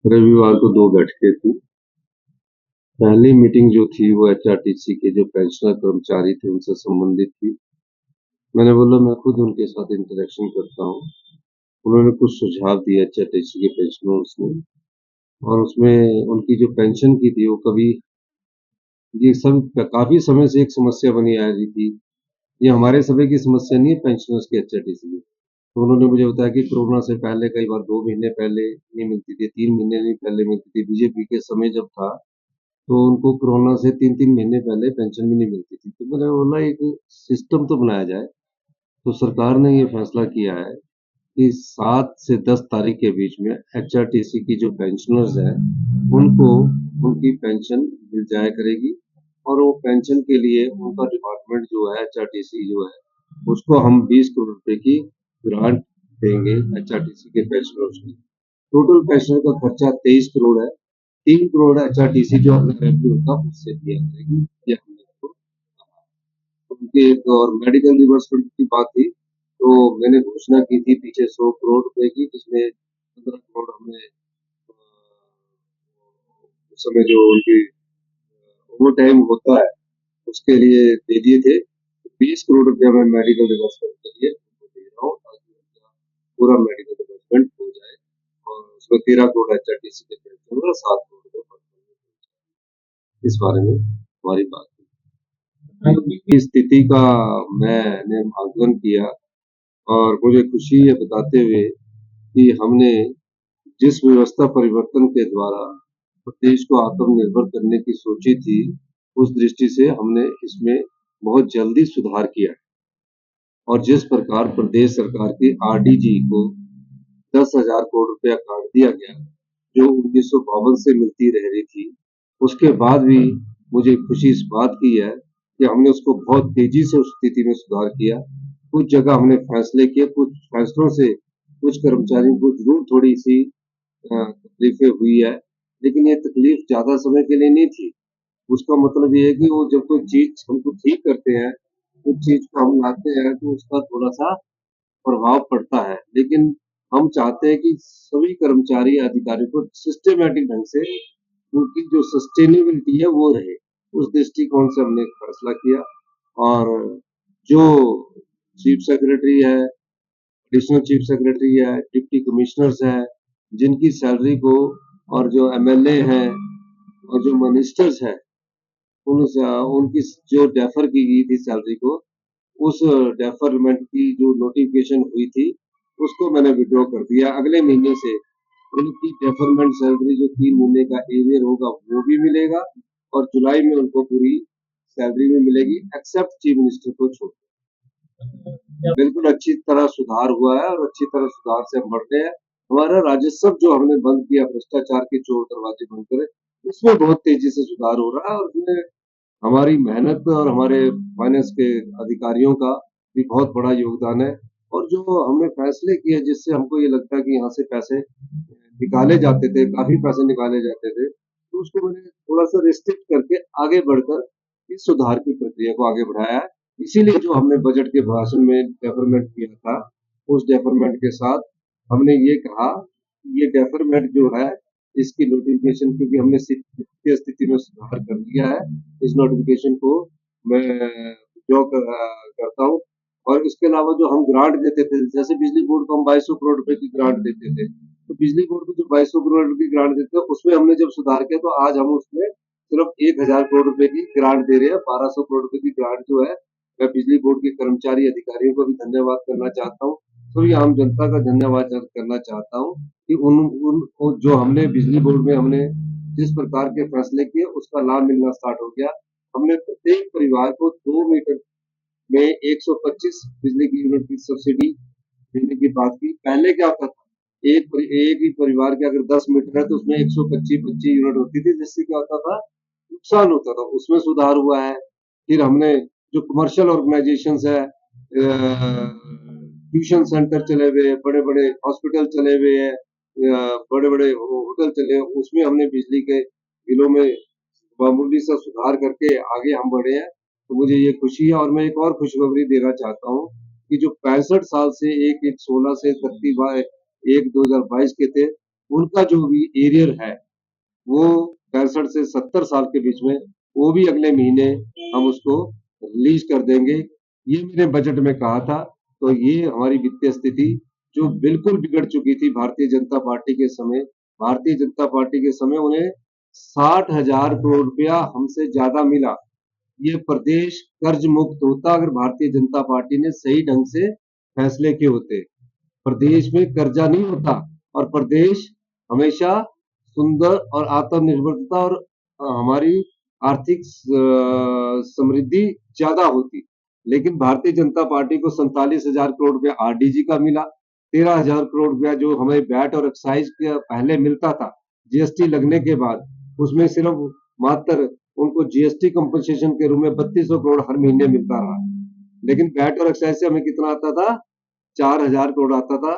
रविवार को 2 बैठकें थी। पहली मीटिंग जो थी वो एचआरटीसी के जो पेंशनर कर्मचारी थे उनसे संबंधित थी। मैंने बोला मैं खुद उनके साथ इंटरेक्शन करता हूँ। उन्होंने कुछ सुझाव दिए एचआरटीसी के पेंशनर्स ने, और उसमें उनकी जो पेंशन की थी वो ये सब काफी समय से एक समस्या बनी आ रही थी। ये हमारे समय की समस्या नहीं है, पेंशनर्स की एचआरटीसी की। तो उन्होंने मुझे बताया कि कोरोना से पहले कई बार 2 महीने पहले नहीं मिलती थी, 3 महीने नहीं पहले मिलती थी। बीजेपी के समय जब था तो उनको कोरोना से 3-3 महीने पहले पेंशन भी नहीं मिलती थी। तो मैंने बोला एक सिस्टम तो बनाया जाए। तो सरकार ने ये फैसला किया है कि 7 से 10 तारीख के बीच में एचआरटीसी की जो पेंशनर्स हैं उनको उनकी पेंशन मिल जाया करेगी, और वो पेंशन के लिए उनका डिपार्टमेंट जो है एचआरटीसी जो है उसको हम 20 करोड़ रुपए की ग्रांट देंगे एचआरटीसी के पेंशनर्स को। टोटल पेंशन का खर्चा 23 करोड़ है। 3 करोड़ एचआरटीसी जो अपना रेवेन्यू होता है उससे दिया करेगी। ये हमने उसको कहा। उनके और मेडिकल रिimbursement की बात थी, तो मैंने घोषणा की थी पीछे 100 करोड़ रुपए की, जिसमें 15 करोड़ हमने उस समय जो उनकी ओवर टाइम होता है उसके लिए दे दिए थे। 20 करोड़ रुपया मैं मेडिकल रिimbursement के लिए उनको दे रहा हूँ, ताकि उनका पूरा मेडिकल रिimbursement हो जाए, और उसमें 13 करोड़ एचआरटीसी के पेंशन और 7 करोड़ रुपए इस बारे में हमारी बात हुई। इस स्थिति का मैंने आकलन किया, और मुझे खुशी है बताते हुए कि हमने जिस व्यवस्था परिवर्तन के द्वारा प्रदेश को आत्मनिर्भर करने की सोची थी, उस दृष्टि से हमने इसमें बहुत जल्दी सुधार किया। और जिस प्रकार प्रदेश सरकार की आरडीजी को 10,000 करोड़ रुपया काट दिया गया, जो 1952 से मिलती रह रही थी, उसके बाद भी मुझे खुशी इस बात की है कि हमने उसको बहुत तेजी से उस स्थिति में सुधार किया। कुछ जगह हमने फैसले किए, कुछ फैसलों से कुछ कर्मचारियों को जरूर थोड़ी सी तकलीफें हुई है, लेकिन ये तकलीफ ज्यादा समय के लिए नहीं थी। उसका मतलब ये है कि वो जब कोई चीज हमको ठीक करते हैं, कुछ चीज को हम लाते हैं तो उसका थोड़ा सा प्रभाव पड़ता है, लेकिन हम चाहते हैं कि सभी कर्मचारी अधिकारी को सिस्टमेटिक ढंग से उनकी जो सस्टेनेबिलिटी है वो रहे। उस दृष्टिकोण से हमने एक फैसला किया, और जो चीफ सेक्रेटरी है, एडिशनल चीफ सेक्रेटरी है, डिप्टी कमिश्नर्स हैं, जिनकी सैलरी को, और जो एमएलए हैं और जो मिनिस्टर्स हैं, उनकी जो डेफर की गई थी सैलरी को, उस डेफरमेंट की जो नोटिफिकेशन हुई थी उसको मैंने विड्रॉ कर दिया। अगले महीने से उनकी डेफरमेंट सैलरी जो 3 महीने का एरियर होगा वो भी मिलेगा, और जुलाई में उनको पूरी सैलरी भी मिलेगी, एक्सेप्ट चीफ मिनिस्टर को छोड़। बिल्कुल अच्छी तरह सुधार हुआ है, और अच्छी तरह सुधार से हम बढ़ रहे हैं। हमारा राजस्व जो हमने बंद किया, भ्रष्टाचार के चोर दरवाजे बंद करे, उसमें बहुत तेजी से सुधार हो रहा है, और उसमें हमारी मेहनत और हमारे फाइनेंस के अधिकारियों का भी बहुत बड़ा योगदान है। और जो हमने फैसले किए जिससे हमको ये लगता है कि यहाँ से पैसे निकाले जाते थे, काफी पैसे निकाले जाते थे, तो उसको मैंने थोड़ा सा रिस्ट्रिक्ट करके आगे बढ़कर इस सुधार की प्रक्रिया को आगे बढ़ाया है। इसीलिए जो हमने बजट के भाषण में डेफरमेंट किया था, उस डेफरमेंट के साथ हमने ये कहा कि ये डेफरमेंट जो है इसकी नोटिफिकेशन, क्योंकि हमने वित्तीय स्थिति में सुधार कर दिया है, इस नोटिफिकेशन को मैं जो करता हूँ। और इसके अलावा जो हम ग्रांट देते थे, जैसे बिजली बोर्ड को हम 2200 करोड़ रुपए की ग्रांट देते थे, तो बिजली बोर्ड को जो 2200 करोड़ रुपए की ग्रांट देते थे उसमें हमने जब सुधार किया, तो आज हम उसमें सिर्फ 1000 करोड़ रुपए की ग्रांट दे रहे हैं। 1200 करोड़ रुपए की ग्रांट जो है, मैं बिजली बोर्ड के कर्मचारी अधिकारियों को भी धन्यवाद करना चाहता हूँ, सभी आम जनता का धन्यवाद करना चाहता हूँ कि उन जो हमने बिजली बोर्ड में हमने जिस प्रकार के फैसले किए उसका लाभ मिलना स्टार्ट हो गया। हमने प्रत्येक परिवार को 2 मीटर में 125 बिजली की यूनिट की सब्सिडी देने की बात की। पहले क्या होता था, एक ही परिवार के अगर 10 मीटर है तो उसमें 125 यूनिट होती थी, जिससे क्या होता था, नुकसान होता था। उसमें सुधार हुआ है। फिर हमने जो कमर्शियल ऑर्गेनाइजेशंस है, ट्यूशन सेंटर चले हुए हैं, बड़े बड़े हॉस्पिटल चले हुए हैं, बड़े बड़े होटल चले हैं, उसमें हमने बिजली के बिलों में मामूली सा सुधार करके आगे हम बढ़े हैं। तो मुझे ये खुशी है, और मैं एक और खुशखबरी देना चाहता हूँ कि जो 65 साल से 1-1 16 से 31/1/2022 के थे, उनका जो भी एरियर है वो 65 से 70 साल के बीच में, वो भी अगले महीने हम उसको रिलीज कर देंगे। ये मैंने बजट में कहा था। तो ये हमारी वित्तीय स्थिति जो बिल्कुल बिगड़ चुकी थी भारतीय जनता पार्टी के समय, भारतीय जनता पार्टी के समय उन्हें 60,000 करोड़ रुपया हमसे ज्यादा मिला। ये प्रदेश कर्ज मुक्त होता अगर भारतीय जनता पार्टी ने सही ढंग से फैसले किए होते। प्रदेश में कर्जा नहीं होता और प्रदेश हमेशा सुंदर और आत्मनिर्भरता और हमारी आर्थिक समृद्धि ज्यादा होती। लेकिन भारतीय जनता पार्टी को 47,000 करोड़ रुपया आरडीजी का मिला, 13,000 करोड़ रुपया जो हमें वैट और एक्साइज के पहले मिलता था, जीएसटी लगने के बाद उसमें सिर्फ मात्र उनको जीएसटी कंपनसेशन के रूप में 3200 करोड़ हर महीने मिलता रहा। लेकिन वैट और एक्साइज से हमें कितना आता था? 4,000 करोड़ आता था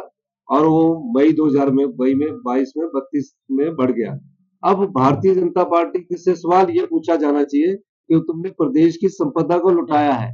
और वो मई 22 में 32 में बढ़ गया। अब भारतीय जनता पार्टी से सवाल ये पूछा जाना चाहिए कि तुमने प्रदेश की संपदा को लुटाया है।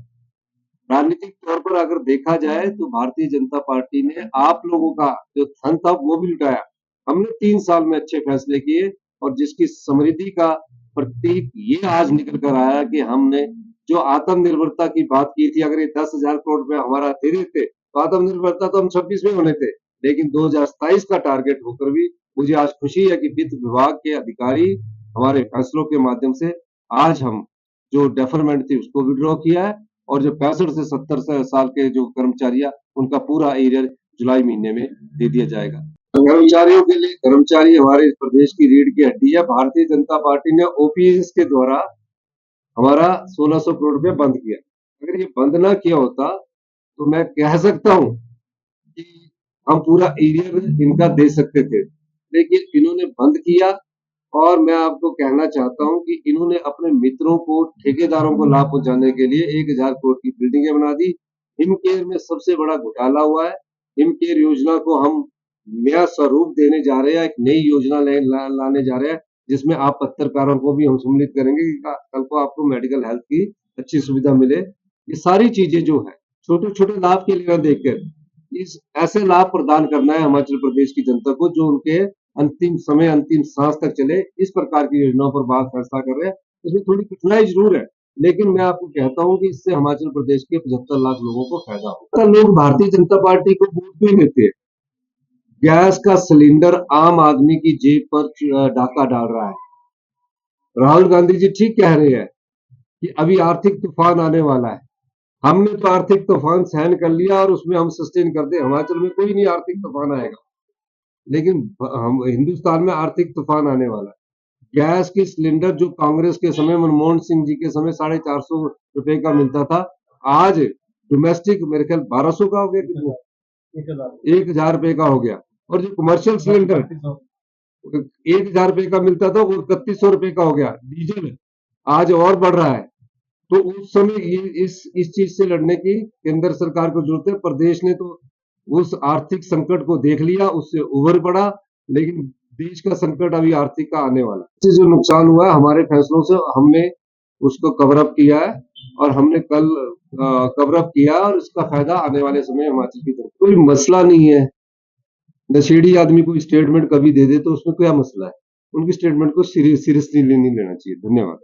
राजनीतिक तौर पर अगर देखा जाए तो भारतीय जनता पार्टी ने आप लोगों का जो धन था वो भी लुटाया। हमने 3 साल में अच्छे फैसले किए और जिसकी समृद्धि का प्रतीक ये आज निकल कर आया कि हमने जो आत्मनिर्भरता की बात की थी, अगर ये 10,000 करोड़ रुपया हमारा दे देते तो आत्मनिर्भरता तो हम 26 में होने थे। लेकिन 2027 का टारगेट होकर भी मुझे आज खुशी है कि वित्त विभाग के अधिकारी हमारे फैसलों के माध्यम से आज हम जो डेफरमेंट थी उसको विड्रॉ किया है और जो 65 से 70 साल के जो कर्मचारी उनका पूरा एरियर जुलाई महीने में दे दिया जाएगा। कर्मचारियों के लिए, कर्मचारी हमारे प्रदेश की रीढ़ की हड्डी है। भारतीय जनता पार्टी ने ओपीएस के द्वारा हमारा 1600 करोड़ रुपया बंद किया। अगर ये बंद ना किया होता तो मैं कह सकता हूं कि हम पूरा एरियर इनका दे सकते थे, लेकिन इन्होंने बंद किया। और मैं आपको कहना चाहता हूं कि इन्होंने अपने मित्रों को, ठेकेदारों को लाभ पहुंचाने के लिए 1,000 करोड़ की बिल्डिंगें बना दी। हिमकेयर में सबसे बड़ा घोटाला हुआ है। हिमकेयर योजना को हम नया स्वरूप देने जा रहे हैं, एक नई योजना लाने जा रहे हैं जिसमें आप पत्रकारों को भी हम सम्मिलित करेंगे कि कल को आपको मेडिकल हेल्थ की अच्छी सुविधा मिले। ये सारी चीजें जो है छोटे छोटे लाभ के लिए देखकर इस ऐसे लाभ प्रदान करना है हिमाचल प्रदेश की जनता को जो उनके अंतिम समय, अंतिम सांस तक चले। इस प्रकार की योजनाओं पर बात फैसला कर रहे हैं। इसमें थोड़ी कठिनाई जरूर है, लेकिन मैं आपको कहता हूं कि इससे हिमाचल प्रदेश के 75 लाख लोगों को फायदा होगा। लोग भारतीय जनता पार्टी को वोट क्यों देते हैं? गैस का सिलेंडर आम आदमी की जेब पर डाका डाल रहा है। राहुल गांधी जी ठीक कह रहे हैं कि अभी आर्थिक तूफान आने वाला है। हमने तो आर्थिक तूफान सहन कर लिया और उसमें हम सस्टेन कर दे। हिमाचल में कोई नहीं आर्थिक तूफान आएगा, लेकिन हम हिंदुस्तान में आर्थिक तूफान आने वाला है। गैस की सिलेंडर जो कांग्रेस के समय, मनमोहन सिंह जी के समय 450 रुपए का मिलता था, आज डोमेस्टिक मेरे ख्याल 1200 का हो गया, कितना 1,000 रुपए का हो गया। और जो कमर्शियल सिलेंडर 1,000 रुपए का मिलता था वो 3100 रुपए का हो गया। डीजल आज और बढ़ रहा है। तो उस समय ये इस चीज से लड़ने की केंद्र सरकार को जरूरत है। प्रदेश ने तो उस आर्थिक संकट को देख लिया, उससे उभर पड़ा, लेकिन देश का संकट अभी आर्थिक का आने वाला है। जो नुकसान हुआ है हमारे फैसलों से, हमने उसको कवर अप किया है और हमने कल कवर अप किया और इसका फायदा आने वाले समय हिमाचल की तरफ। कोई मसला नहीं है। नशेड़ी आदमी को स्टेटमेंट कभी दे दे तो उसमें क्या मसला है? उनकी स्टेटमेंट को सीरियसली नहीं लेना चाहिए। धन्यवाद।